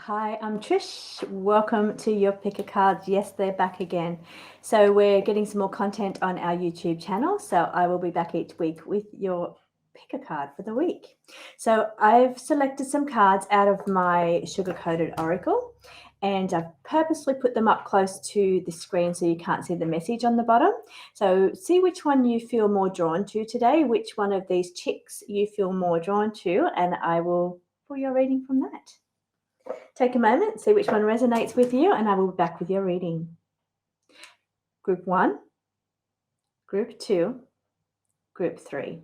Hi, I'm Trish. Welcome to your picker cards. Yes, they're back again. So we're getting some more content on our YouTube channel. So I will be back each week with your picker card for the week. So I've selected some cards out of my sugar-coated oracle, and I've purposely put them up close to the screen so you can't see the message on the bottom. So see which one you feel more drawn to today, which one of these chicks you feel more drawn to, and I will pull your reading from that. Take a moment, see which one resonates with you, and I will be back with your reading. Group 1, Group 2, Group 3.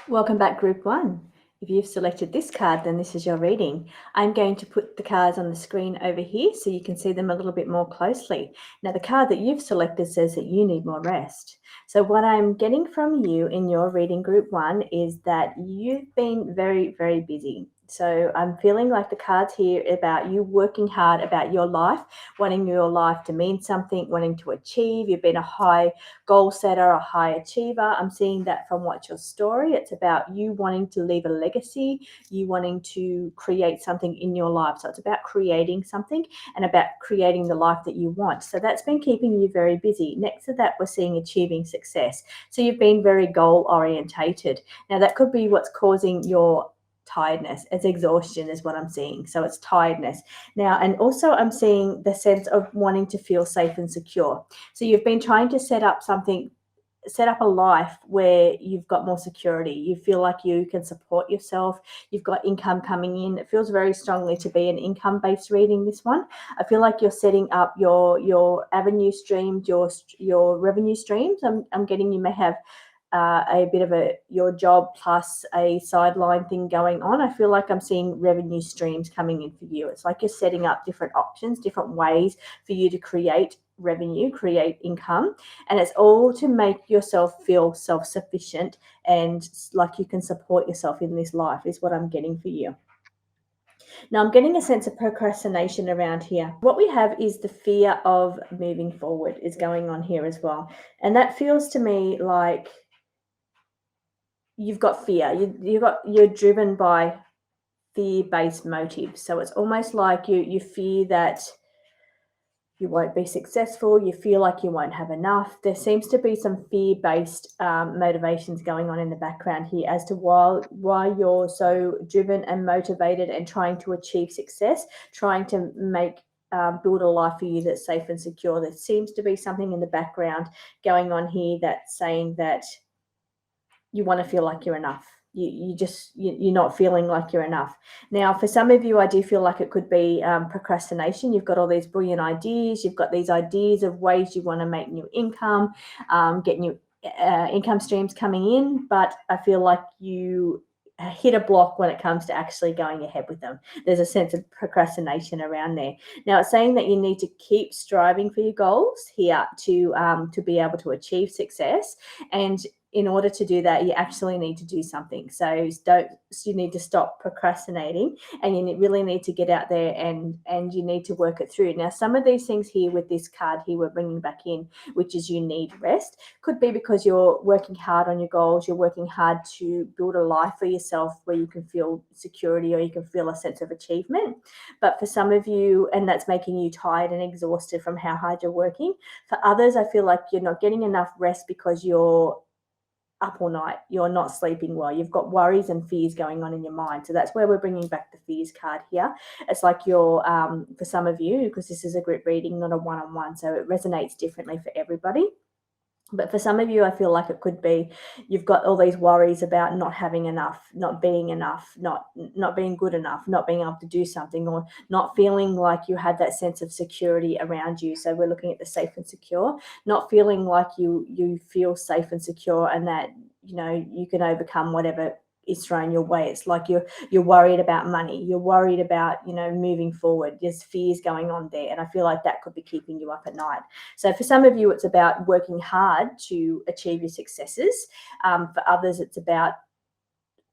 Welcome back, Group 1. If you've selected this card, then this is your reading. I'm going to put the cards on the screen over here so you can see them a little bit more closely. Now, the card that you've selected says that you need more rest. So what I'm getting from you in your reading, Group 1, is that you've been very, very busy. So I'm feeling like the cards here about you working hard about your life, wanting your life to mean something, wanting to achieve. You've been a high goal setter, a high achiever. I'm seeing that from what's your story. It's about you wanting to leave a legacy, you wanting to create something in your life. So it's about creating something and about creating the life that you want. So that's been keeping you very busy. Next to that, we're seeing achieving success. So you've been very goal orientated. Now that could be what's causing your tiredness. It's exhaustion is what I'm seeing. So it's tiredness. Now, and also I'm seeing the sense of wanting to feel safe and secure. So you've been trying to set up a life where you've got more security. You feel like you can support yourself. You've got income coming in. It feels very strongly to be an income-based reading, this one. I feel like you're setting up your avenue streams, your revenue streams. I'm getting you may have a bit of your job plus a sideline thing going on. I feel like I'm seeing revenue streams coming in for you. It's like you're setting up different options, different ways for you to create revenue, create income, and it's all to make yourself feel self-sufficient and like you can support yourself in this life is what I'm getting for you. Now, I'm getting a sense of procrastination around here. What we have is the fear of moving forward is going on here as well. And that feels to me like you've got fear. You're driven by fear-based motives. So it's almost like you fear that you won't be successful. You feel like you won't have enough. There seems to be some fear-based motivations going on in the background here as to why you're so driven and motivated and trying to achieve success, trying to build a life for you that's safe and secure. There seems to be something in the background going on here that's saying that you want to feel like you're enough. You're not feeling like you're enough. Now, for some of you, I do feel like it could be procrastination. You've got all these brilliant ideas. You've got these ideas of ways you want to make new income, get new income streams coming in, but I feel like you hit a block when it comes to actually going ahead with them. There's a sense of procrastination around there. Now, it's saying that you need to keep striving for your goals here to be able to achieve success. And in order to do that, you actually need to do something. So you need to stop procrastinating, and you really need to get out there and you need to work it through. Now, some of these things here with this card here we're bringing back in, which is you need rest, could be because you're working hard on your goals. You're working hard to build a life for yourself where you can feel security or you can feel a sense of achievement. But for some of you, and that's making you tired and exhausted from how hard you're working. For others, I feel like you're not getting enough rest because you're up all night, you're not sleeping well, you've got worries and fears going on in your mind. So that's where we're bringing back the fears card here. It's like you're for some of you, because this is a group reading, not a one-on-one, so it resonates differently for everybody. But for some of you, I feel like it could be you've got all these worries about not having enough, not being enough, not being good enough, not being able to do something, or not feeling like you had that sense of security around you. So we're looking at the safe and secure, not feeling like you feel safe and secure and that you can overcome whatever is thrown your way. It's like you're worried about money, you're worried about moving forward. There's fears going on there, and I feel like that could be keeping you up at night. So for some of you, it's about working hard to achieve your successes. For others, it's about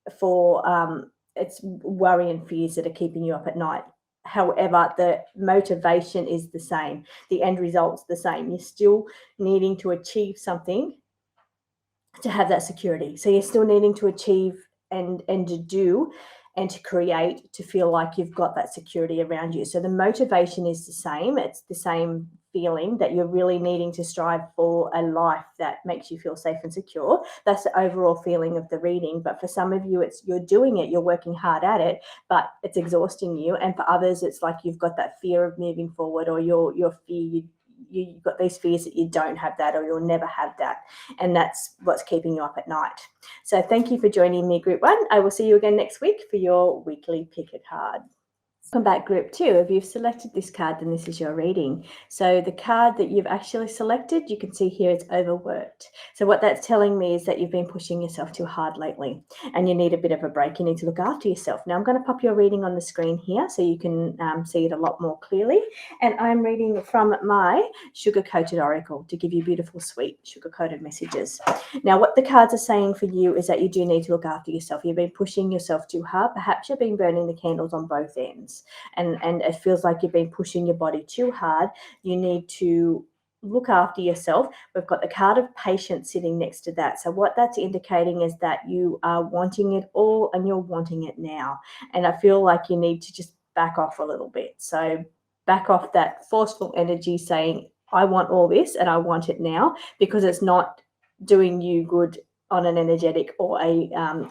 it's worry and fears that are keeping you up at night. However, the motivation is the same. The end result's the same. You're still needing to achieve something to have that security. So you're still needing to achieve and to do and to create, to feel like you've got that security around you. So the motivation is the same. It's the same feeling that you're really needing to strive for a life that makes you feel safe and secure. That's the overall feeling of the reading. But for some of you, it's you're doing it, you're working hard at it, but it's exhausting you. And for others, it's like you've got that fear of moving forward, or your fear, you've got these fears that you don't have that, or you'll never have that. And that's what's keeping you up at night. So thank you for joining me, Group 1. I will see you again next week for your weekly pick a card. Welcome back, Group 2. If you've selected this card, then this is your reading. So the card that you've actually selected, you can see here it's overworked. So what that's telling me is that you've been pushing yourself too hard lately and you need a bit of a break. You need to look after yourself. Now I'm going to pop your reading on the screen here so you can see it a lot more clearly. And I'm reading from my sugar-coated oracle to give you beautiful, sweet, sugar-coated messages. Now what the cards are saying for you is that you do need to look after yourself. You've been pushing yourself too hard. Perhaps you've been burning the candles on both ends. And it feels like you've been pushing your body too hard. You need to look after yourself. We've got the card of patience sitting next to that. So what that's indicating is that you are wanting it all and you're wanting it now. And I feel like you need to just back off a little bit. So back off that forceful energy saying, I want all this and I want it now, because it's not doing you good on an energetic or a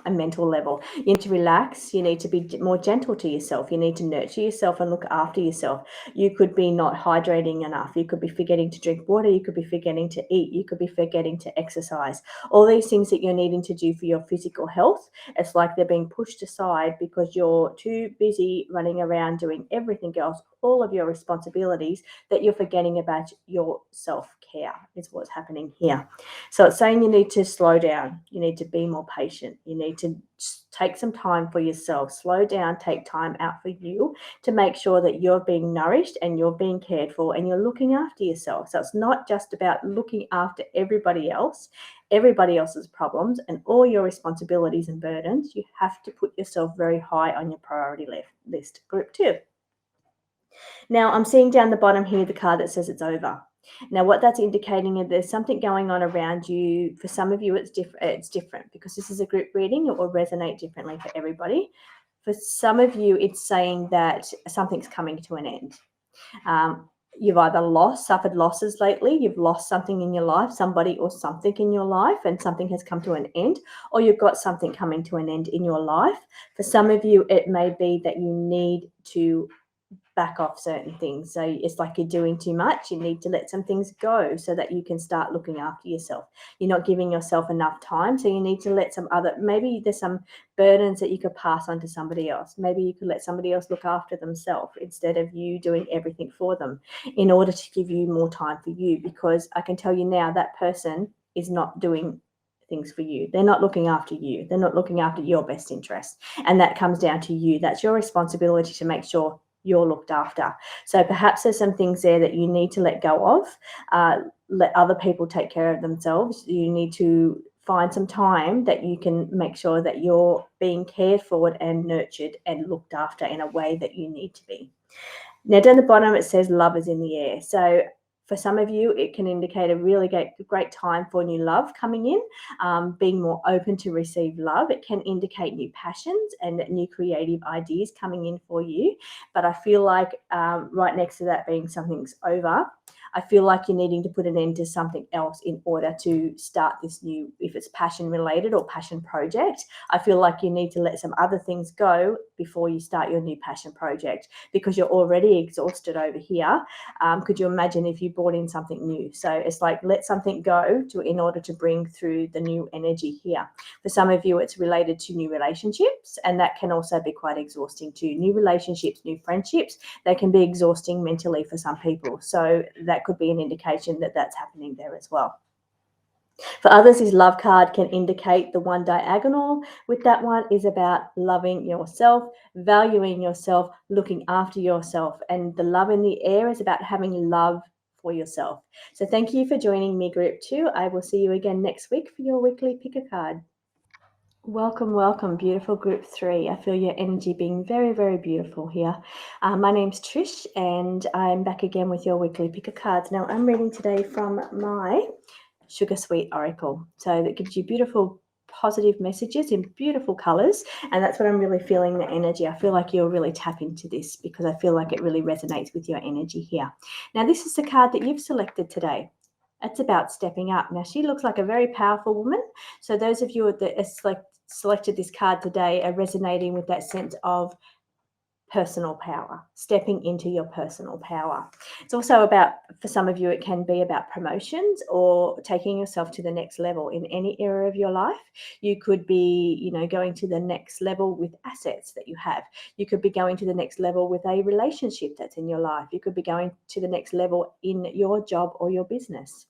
mental level. You need to relax. You need to be more gentle to yourself. You need to nurture yourself and look after yourself. You could be not hydrating enough. You could be forgetting to drink water. You could be forgetting to eat. You could be forgetting to exercise. All these things that you're needing to do for your physical health, it's like they're being pushed aside because you're too busy running around doing everything else, all of your responsibilities, that you're forgetting about your self-care is what's happening here. So it's saying you need to slow down. You need to be more patient. You need to take some time for yourself. Slow down, take time out for you to make sure that you're being nourished and you're being cared for and you're looking after yourself. So it's not just about looking after everybody else's problems and all your responsibilities and burdens. You have to put yourself very high on your priority list. Group 2. Now I'm seeing down the bottom here the card that says it's over. Now what that's indicating is there's something going on around you. For some of you it's different because this is a group reading. It will resonate differently for everybody. For some of you it's saying that something's coming to an end. You've either suffered losses lately, you've lost something in your life, somebody or something in your life, and something has come to an end, or you've got something coming to an end in your life. For some of you it may be that you need to back off certain things. So it's like you're doing too much. You need to let some things go so that you can start looking after yourself. You're not giving yourself enough time. So you need to let maybe there's some burdens that you could pass on to somebody else. Maybe you could let somebody else look after themselves instead of you doing everything for them in order to give you more time for you. Because I can tell you now that person is not doing things for you. They're not looking after you. They're not looking after your best interest. And that comes down to you. That's your responsibility to make sure you're looked after. So perhaps there's some things there that you need to let go of. Let other people take care of themselves. You need to find some time that you can make sure that you're being cared for and nurtured and looked after in a way that you need to be. Now down the bottom it says love is in the air. So for some of you, it can indicate a really great time for new love coming in, being more open to receive love. It can indicate new passions and new creative ideas coming in for you. But I feel like right next to that being something's over, I feel like you're needing to put an end to something else in order to start this new, if it's passion related or passion project. I feel like you need to let some other things go before you start your new passion project because you're already exhausted over here. Could you imagine if you brought in something new? So it's like let something go in order to bring through the new energy here. For some of you, it's related to new relationships, and that can also be quite exhausting too. New relationships, new friendships, they can be exhausting mentally for some people. So that could be an indication that that's happening there as well. For others, this love card can indicate the one diagonal with that one is about loving yourself, valuing yourself, looking after yourself. And the love in the air is about having love for yourself. So thank you for joining me, Group 2. I will see you again next week for your weekly pick a card. Welcome, beautiful Group 3. I feel your energy being very, very beautiful here. My name's Trish, and I'm back again with your weekly pick a cards. Now, I'm reading today from my Sugar Sweet Oracle. So that gives you beautiful positive messages in beautiful colors. And that's what I'm really feeling, the energy. I feel like you'll really tap into this because I feel like it really resonates with your energy here. Now, this is the card that you've selected today. It's about stepping up. Now, she looks like a very powerful woman. So those of you that selected this card today are resonating with that sense of personal power, stepping into your personal power. It's also about, for some of you, it can be about promotions or taking yourself to the next level in any area of your life. You could be, going to the next level with assets that you have. You could be going to the next level with a relationship that's in your life. You could be going to the next level in your job or your business.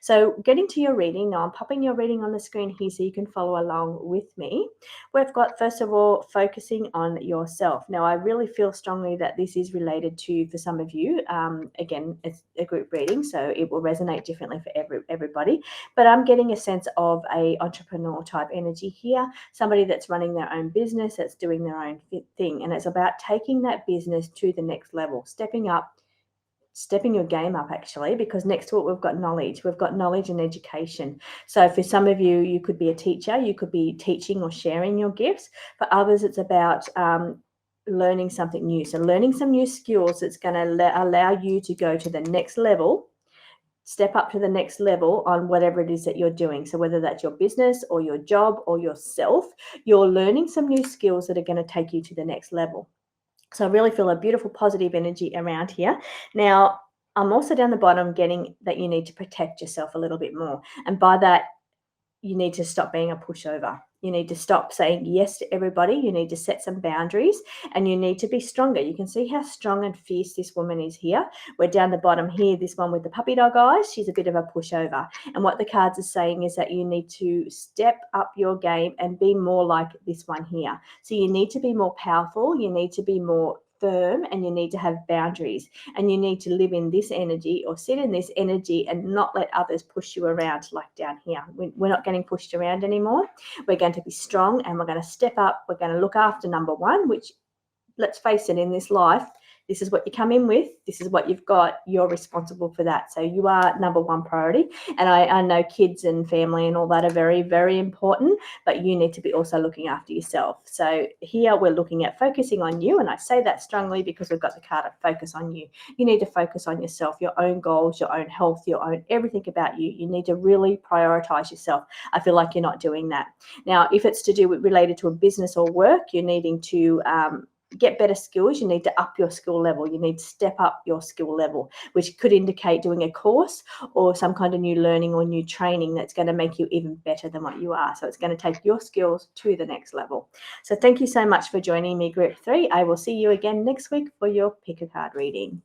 So getting to your reading now, I'm popping your reading on the screen here so you can follow along with me. We've got, first of all, focusing on yourself. Now, I really feel strongly that this is related to, for some of you, again, it's a group reading, so it will resonate differently for everybody. But I'm getting a sense of a entrepreneur type energy here, somebody that's running their own business, that's doing their own thing. And it's about taking that business to the next level, stepping your game up, actually, because next to it we've got knowledge and education. So for some of you, you could be a teacher, you could be teaching or sharing your gifts. For others, it's about learning something new, so learning some new skills that's going to allow you to go to the next level, step up to the next level on whatever it is that you're doing. So whether that's your business or your job or yourself, you're learning some new skills that are going to take you to the next level. So I really feel a beautiful positive energy around here. Now, I'm also down the bottom getting that you need to protect yourself a little bit more. And by that, you need to stop being a pushover. You need to stop saying yes to everybody. You need to set some boundaries and you need to be stronger. You can see how strong and fierce this woman is here. We're down the bottom here, this one with the puppy dog eyes, she's a bit of a pushover. And what the cards are saying is that you need to step up your game and be more like this one here. So you need to be more powerful. You need to be more firm and you need to have boundaries and you need to live in this energy or sit in this energy and not let others push you around like down here. We're not getting pushed around anymore. We're going to be strong and we're going to step up. We're going to look after number one, which, let's face it, in this life, this is what you come in with. This is what you've got. You're responsible for that. So you are number one priority. And I know kids and family and all that are very, very important, but you need to be also looking after yourself. So here we're looking at focusing on you. And I say that strongly because we've got the card of focus on you. You need to focus on yourself, your own goals, your own health, your own everything about you. You need to really prioritize yourself. I feel like you're not doing that. Now, if it's to do with related to a business or work, you're needing to get better skills. You need to up your skill level. You need to step up your skill level, which could indicate doing a course or some kind of new learning or new training that's going to make you even better than what you are. So it's going to take your skills to the next level. So thank you so much for joining me, Group 3. I will see you again next week for your pick a card reading.